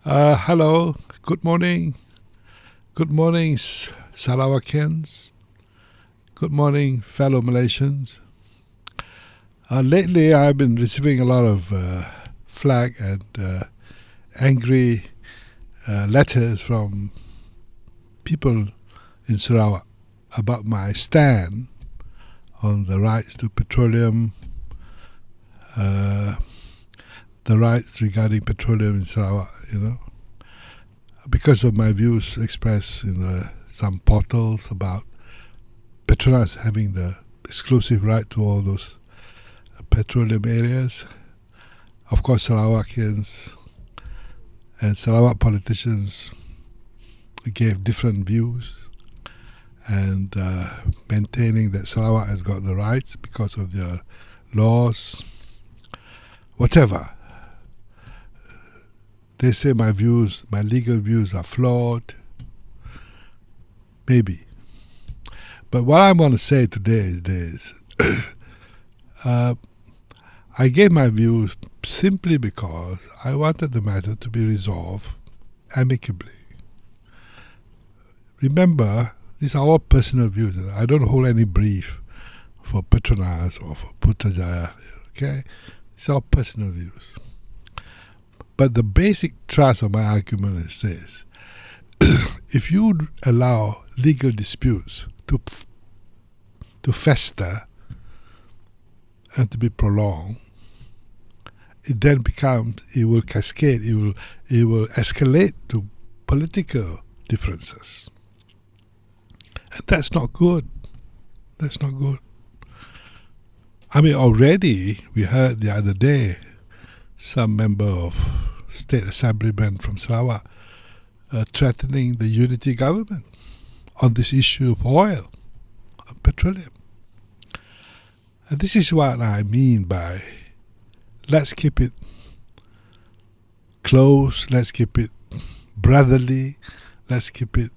Hello, good morning. Good morning, Sarawakians. Good morning, fellow Malaysians. Lately, I've been receiving a lot of flag and angry letters from people in Sarawak about my stand on the rights to petroleum, the rights regarding petroleum in Sarawak, because of my views expressed in some portals about Petronas having the exclusive right to all those petroleum areas. Of course, Sarawakians and Sarawak politicians gave different views and maintaining that Sarawak has got the rights because of their laws, whatever. They say my views, my legal views are flawed. Maybe. But what I want to say today is this. I gave my views simply because I wanted the matter to be resolved amicably. Remember, these are all personal views. I don't hold any brief for Petronas or for Putrajaya. Okay? These are all personal views. But the basic thrust of my argument is this. If you allow legal disputes to fester and to be prolonged, it then it will cascade, it will escalate to political differences. And that's not good. That's not good. I mean, already we heard the other day some member of State Assemblyman from Sarawak threatening the unity government on this issue of oil, of petroleum. And this is what I mean by let's keep it close, let's keep it brotherly, let's keep it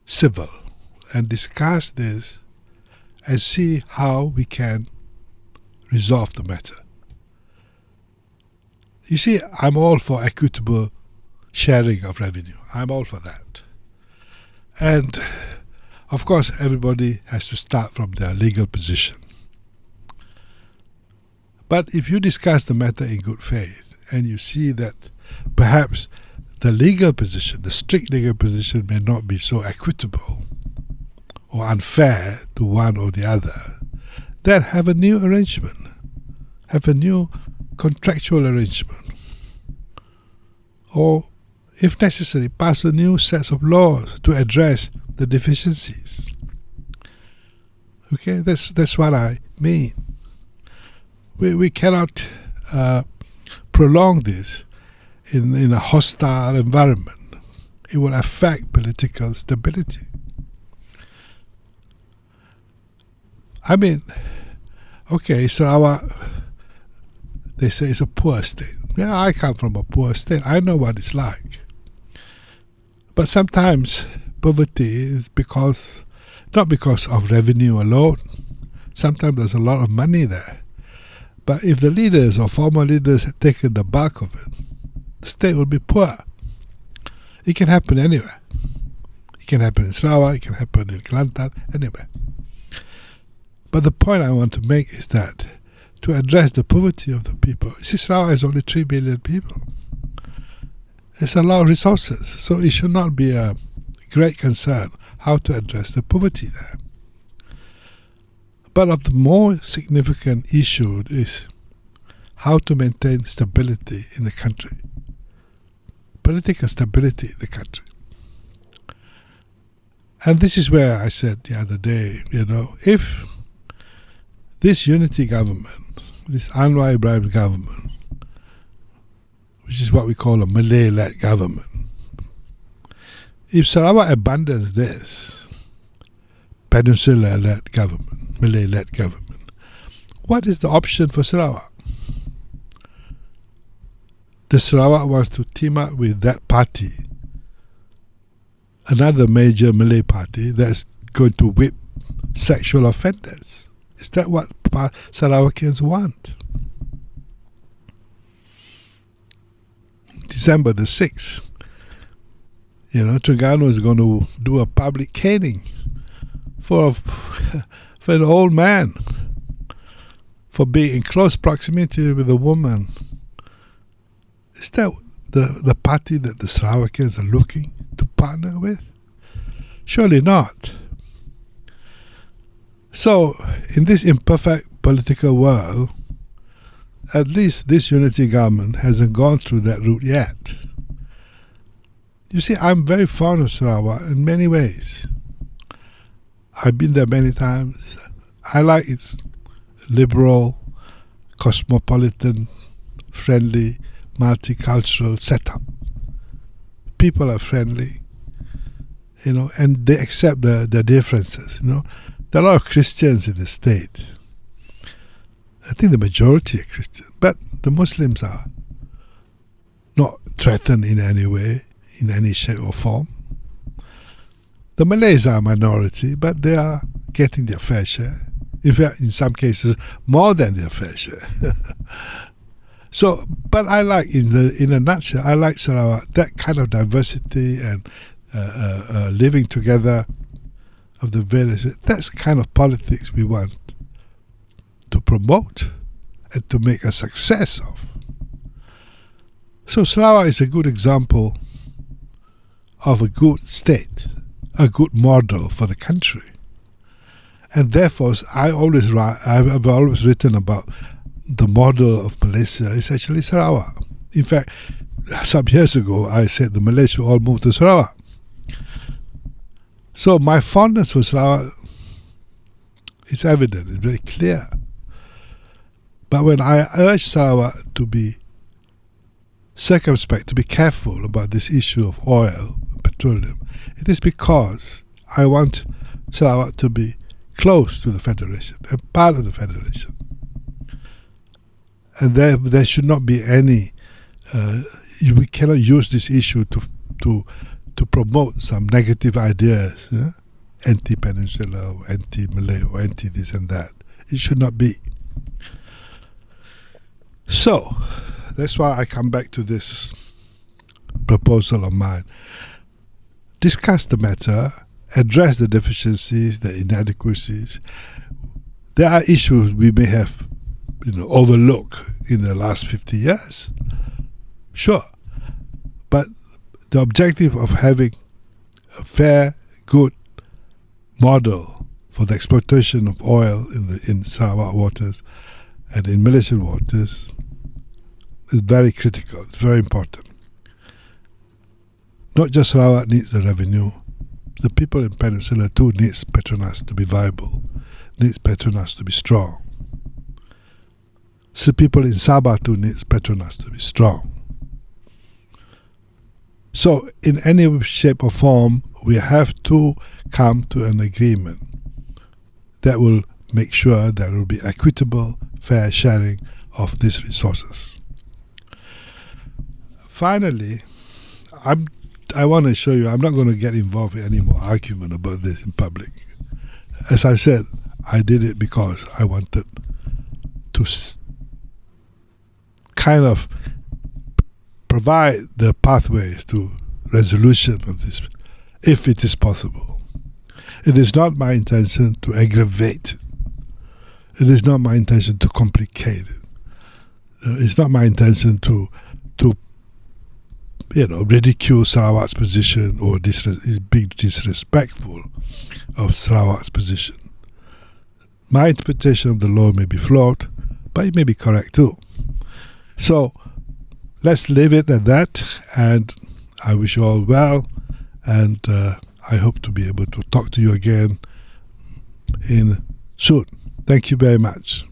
civil, and discuss this and see how we can resolve the matter. You see, I'm all for equitable sharing of revenue. I'm all for that. And, of course, everybody has to start from their legal position. But if you discuss the matter in good faith and you see that perhaps the legal position, the strict legal position may not be so equitable or unfair to one or the other, then have a new arrangement. Have a new contractual arrangement. Or, if necessary, pass a new set of laws to address the deficiencies. Okay, that's what I mean. We cannot prolong this in a hostile environment. It will affect political stability. I mean, okay, Sarawak, they say it's a poor state. Yeah, I come from a poor state. I know what it's like. But sometimes poverty is not because of revenue alone. Sometimes there's a lot of money there. But if the leaders or former leaders had taken the bulk of it, the state will be poor. It can happen anywhere. It can happen in Sarawak, it can happen in Kelantan, anywhere. But the point I want to make is that to address the poverty of the people, Sarawak has only 3 million people. There's a lot of resources, so it should not be a great concern how to address the poverty there. But of the more significant issue is how to maintain stability in the country, political stability in the country. And this is where I said the other day, if this unity government, this Anwar Ibrahim's government, which is what we call a Malay-led government, if Sarawak abandons this Peninsula-led government, Malay-led government, what is the option for Sarawak? The Sarawak wants to team up with that party, another major Malay party that's going to whip sexual offenders. Is that what Sarawakians want? December the 6th, Terengganu is going to do a public caning for an old man for being in close proximity with a woman. Is that the party that the Sarawakians are looking to partner with? Surely not. So, in this imperfect political world, at least this unity government hasn't gone through that route yet. You see, I'm very fond of Sarawak in many ways. I've been there many times. I like its liberal, cosmopolitan, friendly, multicultural setup. People are friendly, and they accept their differences. There are a lot of Christians in the state. I think the majority are Christian, but the Muslims are not threatened in any way, in any shape or form. The Malays are a minority, but they are getting their fair share. In fact, in some cases, more than their fair share. So, but I like, in a nutshell, I like Sarawak, that kind of diversity and living together of the various. That's the kind of politics we want to promote and to make a success of. So Sarawak is a good example of a good state, a good model for the country. And therefore, I've always written about the model of Malaysia is actually Sarawak. In fact, some years ago, I said the Malays should all move to Sarawak. So my fondness for Sarawak is evident, it's very clear. But when I urge Sarawak to be circumspect, to be careful about this issue of oil, petroleum, it is because I want Sarawak to be close to the Federation and part of the Federation. And there should not be any, we cannot use this issue to promote some negative ideas, anti-Peninsula or anti-Malay or anti-this and that. It should not be. So, that's why I come back to this proposal of mine. Discuss the matter, address the deficiencies, the inadequacies. There are issues we may have overlooked in the last 50 years. Sure. But the objective of having a fair, good model for the exploitation of oil in Sarawak waters and in Malaysian waters is very critical. It's very important. Not just Sarawak needs the revenue. The people in Peninsula too needs Petronas to be viable, needs Petronas to be strong. So people in Sabah too needs Petronas to be strong. So in any shape or form, we have to come to an agreement that will make sure there will be equitable, fair sharing of these resources. Finally, I want to show you, I'm not going to get involved in any more argument about this in public. As I said, I did it because I wanted to kind of provide the pathways to resolution of this, if it is possible. It is not my intention to aggravate. It is not my intention to complicate it. It's not my intention to ridicule Sarawak's position or being disrespectful of Sarawak's position. My interpretation of the law may be flawed, but it may be correct too. So let's leave it at that, and I wish you all well, and I hope to be able to talk to you again soon. Thank you very much.